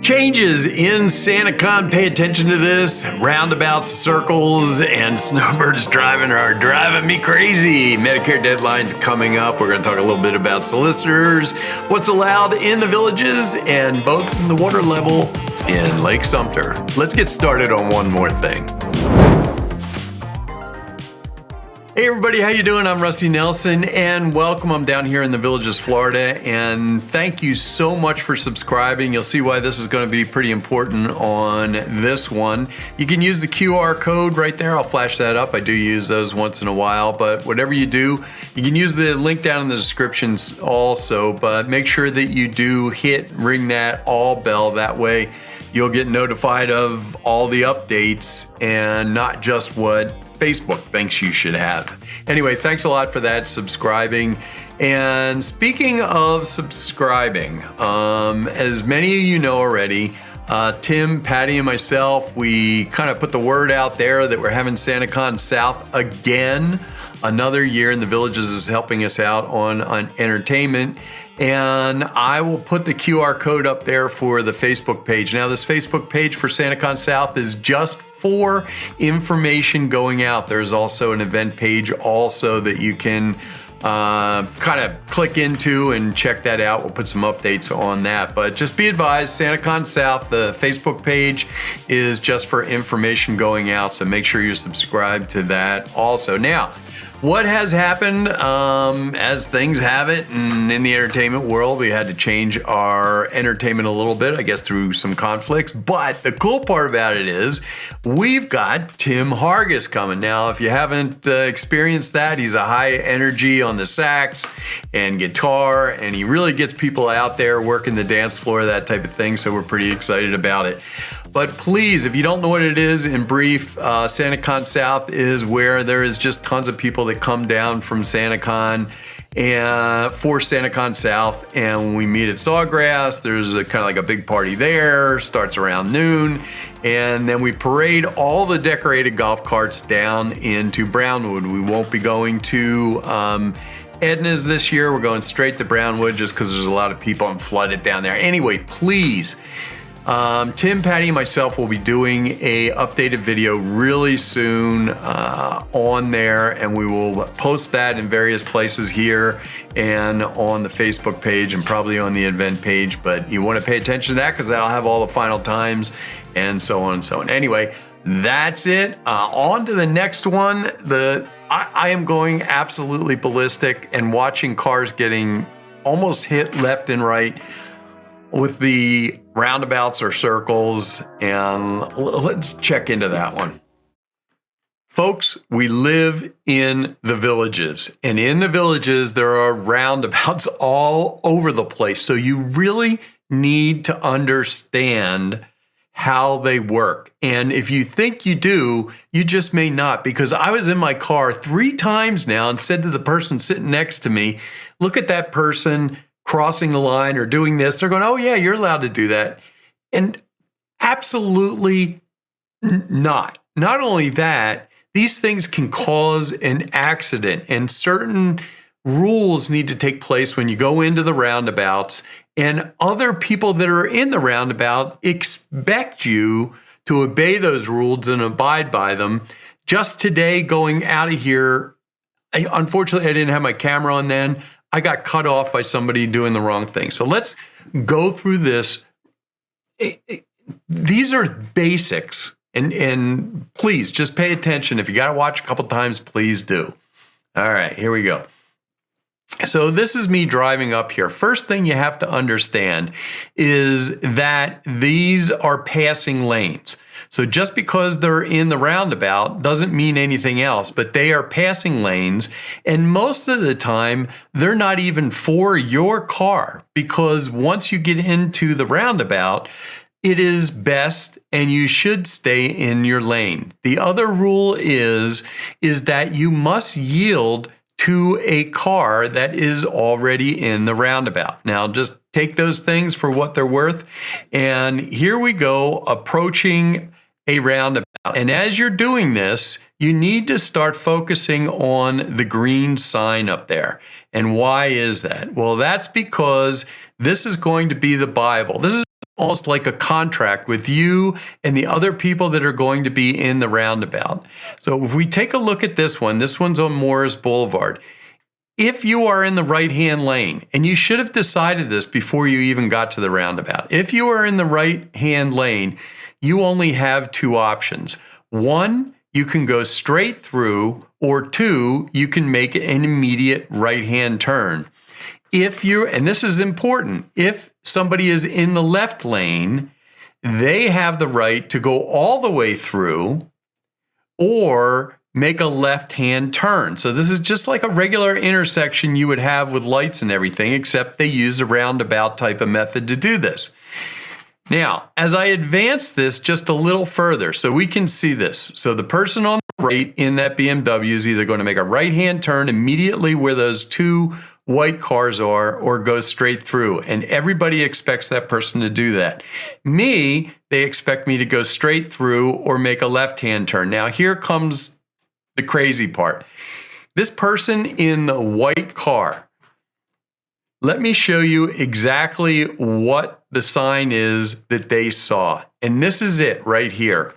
Changes in SantaCon. Pay attention to this. Roundabouts, circles, and snowbirds are driving me crazy. Medicare deadline's coming up. We're going to talk a little bit about solicitors, what's allowed in the villages, and boats in the water level in Lake Sumter. Let's get started on one more thing. Hey everybody, how you doing? I'm Rusty Nelson and welcome. I'm down here in the Villages, Florida, and thank you so much for subscribing. You'll see why this is going to be pretty important on this one. You can use the QR code right there. I'll flash that up. I do use those once in a while, but whatever you do, you can use the link down in the descriptions also, but make sure that you do ring that all bell. That way you'll get notified of all the updates and not just what Facebook thinks you should have. Anyway, thanks a lot for that, subscribing. And speaking of subscribing, as many of you know already, Tim, Patty, and myself, we kind of put the word out there that we're having SantaCon South again. Another year, and the Villages is helping us out on entertainment. And I will put the QR code up there for the Facebook page. Now, this Facebook page for SantaCon South is just for information going out. There's also an event page also that you can kind of click into and check that out. We'll put some updates on that. But just be advised, SantaCon South, the Facebook page is just for information going out. So make sure you're subscribed to that also. Now, what has happened, as things have it, and in the entertainment world, we had to change our entertainment a little bit, I guess through some conflicts. But the cool part about it is we've got Tim Hargis coming. Now, if you haven't experienced that, he's a high energy on the sax and guitar, and he really gets people out there working the dance floor, that type of thing. So we're pretty excited about it. But please, if you don't know what it is, in brief, SantaCon South is where there is just tons of people that come down from SantaCon and for SantaCon South, and we meet at Sawgrass. There's a kind of like a big party there, starts around noon, and then we parade all the decorated golf carts down into Brownwood. We won't be going to Edna's this year. We're going straight to Brownwood just because there's a lot of people and flooded down there. Anyway, please. Tim, Patty, and myself will be doing a updated video really soon on there, and we will post that in various places here and on the Facebook page and probably on the event page. But you want to pay attention to that because that'll have all the final times and so on and so on. Anyway, that's it. On to the next one. I am going absolutely ballistic and watching cars getting almost hit left and right with the roundabouts or circles, and let's check into that one. Folks, we live in the villages, and in the villages there are roundabouts all over the place. So you really need to understand how they work. And if you think you do, you just may not, because I was in my car 3 times now and said to the person sitting next to me, look at that person crossing the line or doing this. They're going, oh yeah, you're allowed to do that. And absolutely not. Not only that, these things can cause an accident, and certain rules need to take place when you go into the roundabouts, and other people that are in the roundabout expect you to obey those rules and abide by them. Just today, going out of here, unfortunately, I didn't have my camera on then. I got cut off by somebody doing the wrong thing. So let's go through this. These are basics, and please just pay attention. If you got to watch a couple times, please do. All right, here we go. So this is me driving up here. First thing you have to understand is that these are passing lanes. So just because they're in the roundabout doesn't mean anything else, but they are passing lanes. And most of the time, they're not even for your car, because once you get into the roundabout, it is best and you should stay in your lane. The other rule is that you must yield to a car that is already in the roundabout. Now, just take those things for what they're worth. And here we go, approaching a roundabout. And as you're doing this, you need to start focusing on the green sign up there. And why is that? Well, that's because this is going to be the Bible. This is almost like a contract with you and the other people that are going to be in the roundabout. So if we take a look at this one's on Morris Boulevard. If you are in the right-hand lane, and you should have decided this before you even got to the roundabout, if you are in the right-hand lane, you only have two options. One, you can go straight through, or two, you can make an immediate right-hand turn. And this is important, if somebody is in the left lane, they have the right to go all the way through or make a left-hand turn. So this is just like a regular intersection you would have with lights and everything, except they use a roundabout type of method to do this. Now, as I advance this just a little further, so we can see this. So the person on the right in that BMW is either going to make a right-hand turn immediately where those two white cars are, or go straight through. And everybody expects that person to do that. Me, they expect me to go straight through or make a left-hand turn. Now, here comes the crazy part. This person in the white car, let me show you exactly what the sign is that they saw. And this is it right here.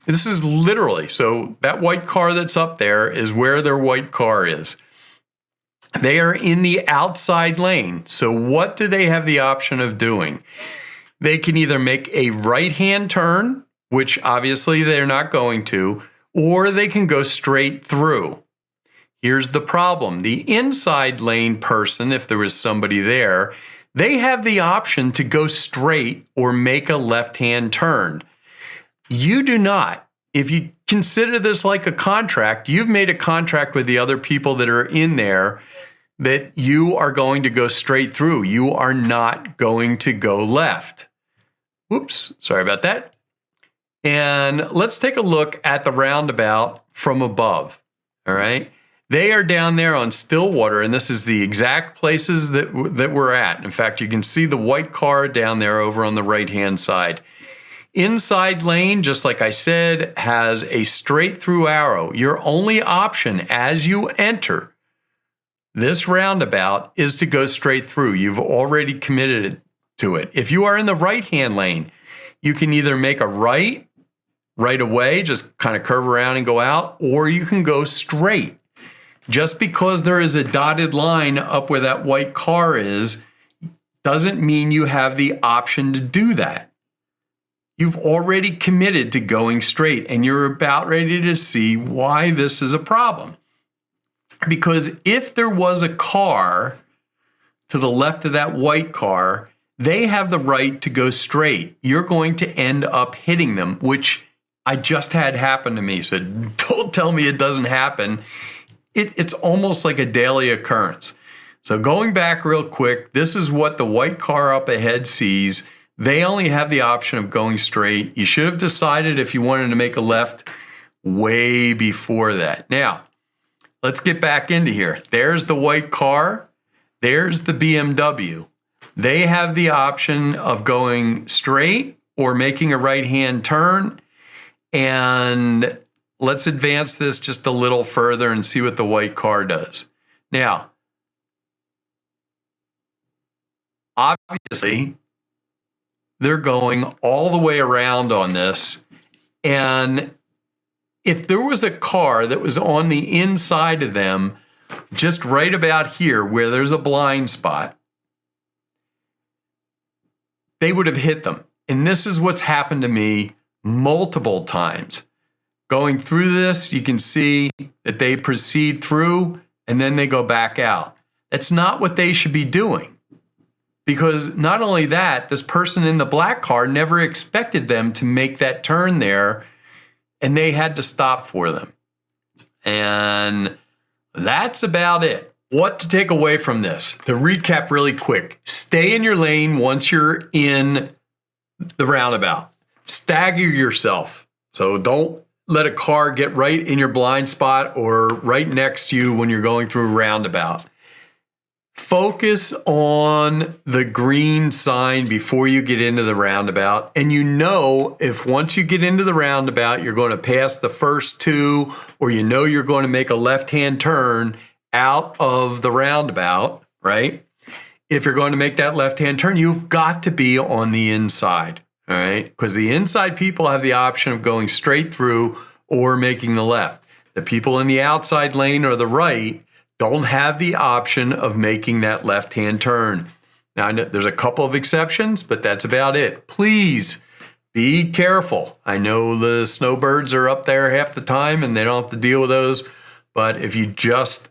This is literally, so that white car that's up there is where their white car is. They are in the outside lane. So what do they have the option of doing? They can either make a right-hand turn, which obviously they're not going to, or they can go straight through. Here's the problem. The inside lane person, if there was somebody there, they have the option to go straight or make a left-hand turn. You do not. If you consider this like a contract, you've made a contract with the other people that are in there that you are going to go straight through. You are not going to go left. Whoops, sorry about that. And let's take a look at the roundabout from above, all right? They are down there on Stillwater, and this is the exact places that we're at. In fact, you can see the white car down there over on the right-hand side. Inside lane, just like I said, has a straight through arrow. Your only option as you enter this roundabout is to go straight through. You've already committed to it. If you are in the right-hand lane, you can either make a right away, just kind of curve around and go out, or you can go straight. Just because there is a dotted line up where that white car is, doesn't mean you have the option to do that. You've already committed to going straight, and you're about ready to see why this is a problem. Because if there was a car to the left of that white car, they have the right to go straight. You're going to end up hitting them, which I just had happen to me. So don't tell me it doesn't happen. It's almost like a daily occurrence. So going back real quick, this is what the white car up ahead sees. They only have the option of going straight. You should have decided if you wanted to make a left way before that. Now, let's get back into here. There's the white car. There's the BMW. They have the option of going straight or making a right-hand turn. And let's advance this just a little further and see what the white car does. Now, obviously, they're going all the way around on this. And if there was a car that was on the inside of them, just right about here where there's a blind spot, they would have hit them. And this is what's happened to me multiple times. Going through this, you can see that they proceed through and then they go back out. That's not what they should be doing. Because not only that, this person in the black car never expected them to make that turn there, and they had to stop for them. And that's about it. What to take away from this? To recap really quick, stay in your lane once you're in the roundabout. Stagger yourself. So don't let a car get right in your blind spot or right next to you when you're going through a roundabout. Focus on the green sign before you get into the roundabout. And you know, if once you get into the roundabout, you're going to pass the first two, or you know you're going to make a left-hand turn out of the roundabout, right? if you're going to make that left-hand turn, you've got to be on the inside, all right? Because the inside people have the option of going straight through or making the left. The people in the outside lane or the right don't have the option of making that left-hand turn. Now, I know there's a couple of exceptions, but that's about it. Please be careful. I know the snowbirds are up there half the time and they don't have to deal with those. But if you just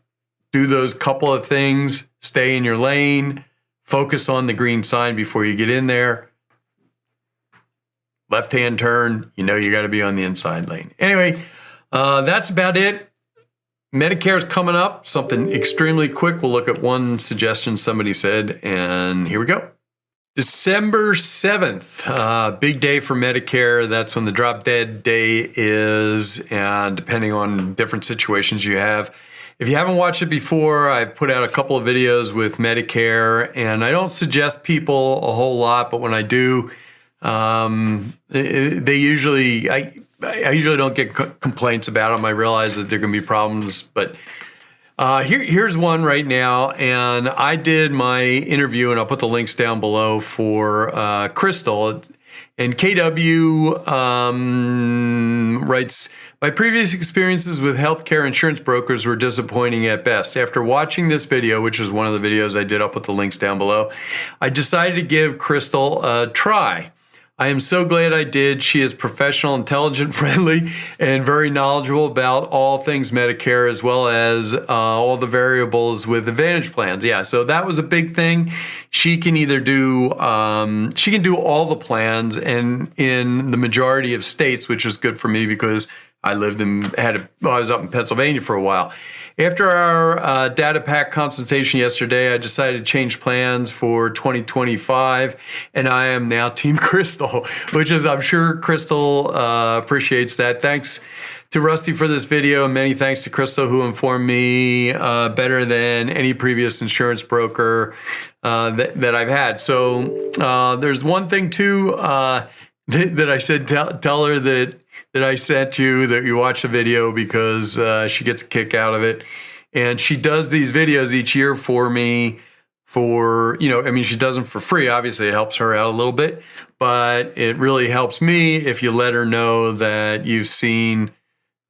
do those couple of things, stay in your lane, focus on the green sign before you get in there. Left-hand turn, you know you got to be on the inside lane. Anyway, that's about it. Medicare is coming up, something extremely quick. We'll look at one suggestion somebody said, and here we go. December 7th, big day for Medicare. That's when the drop dead day is, and depending on different situations you have. If you haven't watched it before, I've put out a couple of videos with Medicare, and I don't suggest people a whole lot, but when I do, I usually don't get complaints about them. I realize that there can be problems, but here's one right now. And I did my interview, and I'll put the links down below for Crystal. And KW writes, my previous experiences with healthcare insurance brokers were disappointing at best. After watching this video, which is one of the videos I did, I'll put the links down below, I decided to give Crystal a try. I am so glad I did. She is professional, intelligent, friendly, and very knowledgeable about all things Medicare, as well as all the variables with Advantage plans. Yeah, so that was a big thing. She can either do, she can do all the plans, and in the majority of states, which was good for me because I lived in, I was up in Pennsylvania for a while. After our data pack consultation yesterday, I decided to change plans for 2025, and I am now Team Crystal, which is, I'm sure Crystal appreciates that. Thanks to Rusty for this video, and many thanks to Crystal, who informed me better than any previous insurance broker that I've had. So there's one thing too that I said, tell her that I sent you, that you watch the video, because she gets a kick out of it. And she does these videos each year for me for, I mean, she does them for free. Obviously, it helps her out a little bit, but it really helps me if you let her know that you've seen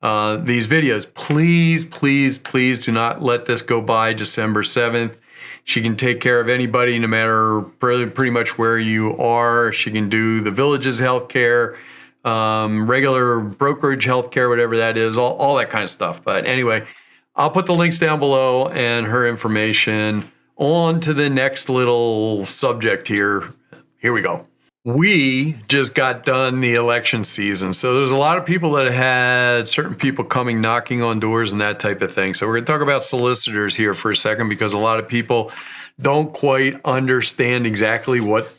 these videos. Please, please, please do not let this go by December 7th. She can take care of anybody, no matter pretty much where you are. She can do the Villages healthcare, regular brokerage healthcare, whatever that is, all that kind of stuff. But anyway, I'll put the links down below and her information. On to the next little subject here. Here we go. We just got done the election season. So there's a lot of people that had certain people coming, knocking on doors and that type of thing. So we're going to talk about solicitors here for a second, because a lot of people don't quite understand exactly what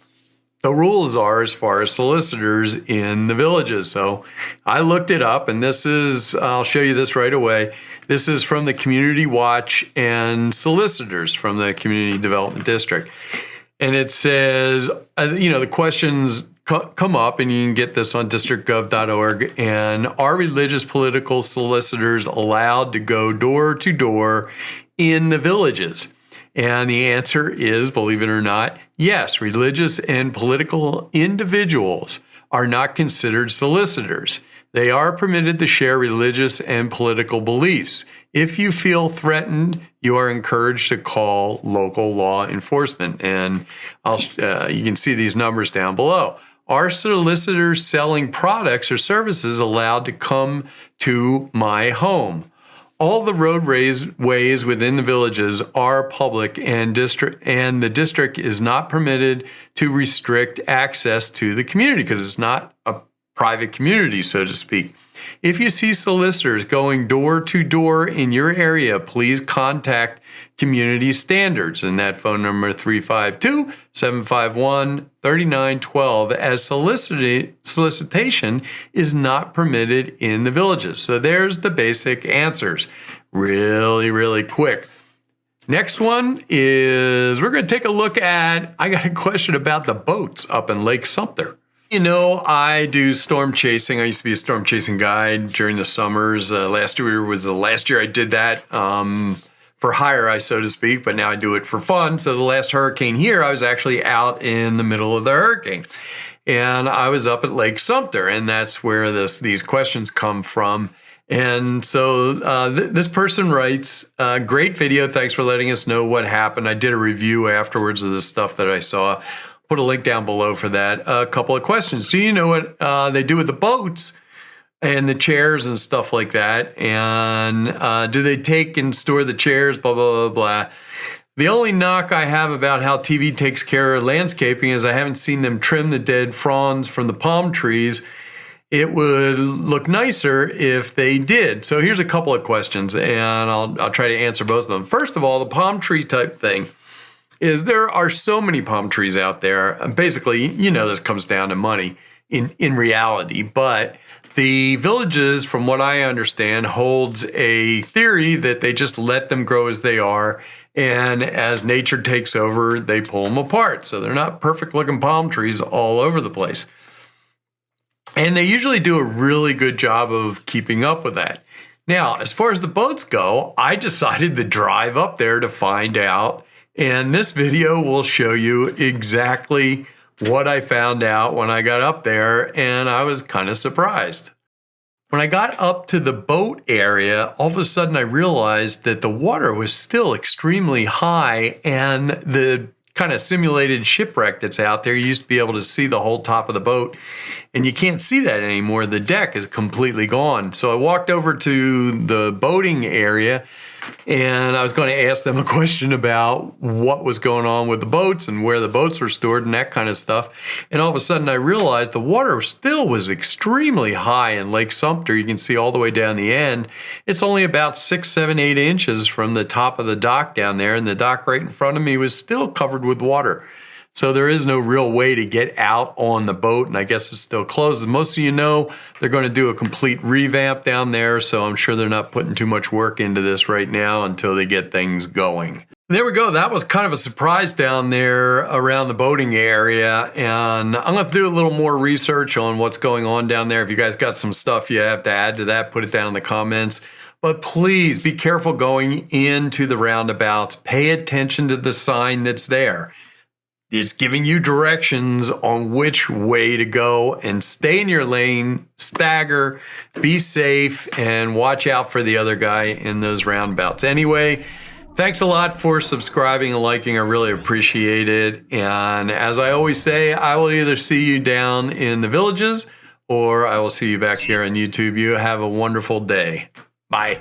the rules are as far as solicitors in the villages. So I looked it up, and this is, I'll show you this right away. This is from the Community Watch and Solicitors from the Community Development District. And it says, the questions come up, and you can get this on districtgov.org. And are religious political solicitors allowed to go door to door in the villages? And the answer is, believe it or not, yes, religious and political individuals are not considered solicitors. They are permitted to share religious and political beliefs. If you feel threatened, you are encouraged to call local law enforcement. And you can see these numbers down below. Are solicitors selling products or services allowed to come to my home? All the roadways within the villages are public, and the district is not permitted to restrict access to the community, because it's not a private community, so to speak. If you see solicitors going door to door in your area, please contact Community Standards, and that phone number 352-751-3912, as solicitation is not permitted in the villages. So there's the basic answers. Really, really quick. Next one is, we're going to take a look at, I got a question about the boats up in Lake Sumter. I do storm chasing. I used to be a storm chasing guide during the summers. Last year was the last year I did that for hire, so to speak, but now I do it for fun. So the last hurricane here, I was actually out in the middle of the hurricane. And I was up at Lake Sumter, and that's where these questions come from. And so this person writes, great video. Thanks for letting us know what happened. I did a review afterwards of the stuff that I saw. Put a link down below for that. A couple of questions. Do you know what they do with the boats and the chairs and stuff like that? And do they take and store the chairs, blah, blah, blah, blah. The only knock I have about how TV takes care of landscaping is I haven't seen them trim the dead fronds from the palm trees. It would look nicer if they did. So here's a couple of questions, and I'll try to answer both of them. First of all, the palm tree type thing is there are so many palm trees out there. Basically, this comes down to money in reality, but the Villages, from what I understand, holds a theory that they just let them grow as they are, and as nature takes over, they pull them apart. So they're not perfect looking palm trees all over the place. And they usually do a really good job of keeping up with that. Now, as far as the boats go, I decided to drive up there to find out, and this video will show you exactly what I found out when I got up there, and I was kind of surprised. When I got up to the boat area, all of a sudden I realized that the water was still extremely high, and the kind of simulated shipwreck that's out there, you used to be able to see the whole top of the boat, and you can't see that anymore. The deck is completely gone. So I walked over to the boating area, and I was going to ask them a question about what was going on with the boats and where the boats were stored and that kind of stuff. And all of a sudden I realized the water still was extremely high in Lake Sumter. You can see all the way down the end. It's only about 6, 7, 8 inches from the top of the dock down there, and the dock right in front of me was still covered with water. So there is no real way to get out on the boat, and I guess it's still closed. As most of you know, they're going to do a complete revamp down there, so I'm sure they're not putting too much work into this right now until they get things going. There we go. That was kind of a surprise down there around the boating area, and I'm going to do a little more research on what's going on down there. If you guys got some stuff you have to add to that, put it down in the comments. But please be careful going into the roundabouts. Pay attention to the sign that's there. It's giving you directions on which way to go, and stay in your lane, stagger, be safe, and watch out for the other guy in those roundabouts. Anyway, thanks a lot for subscribing and liking. I really appreciate it. And as I always say, I will either see you down in the Villages or I will see you back here on YouTube. You have a wonderful day. Bye.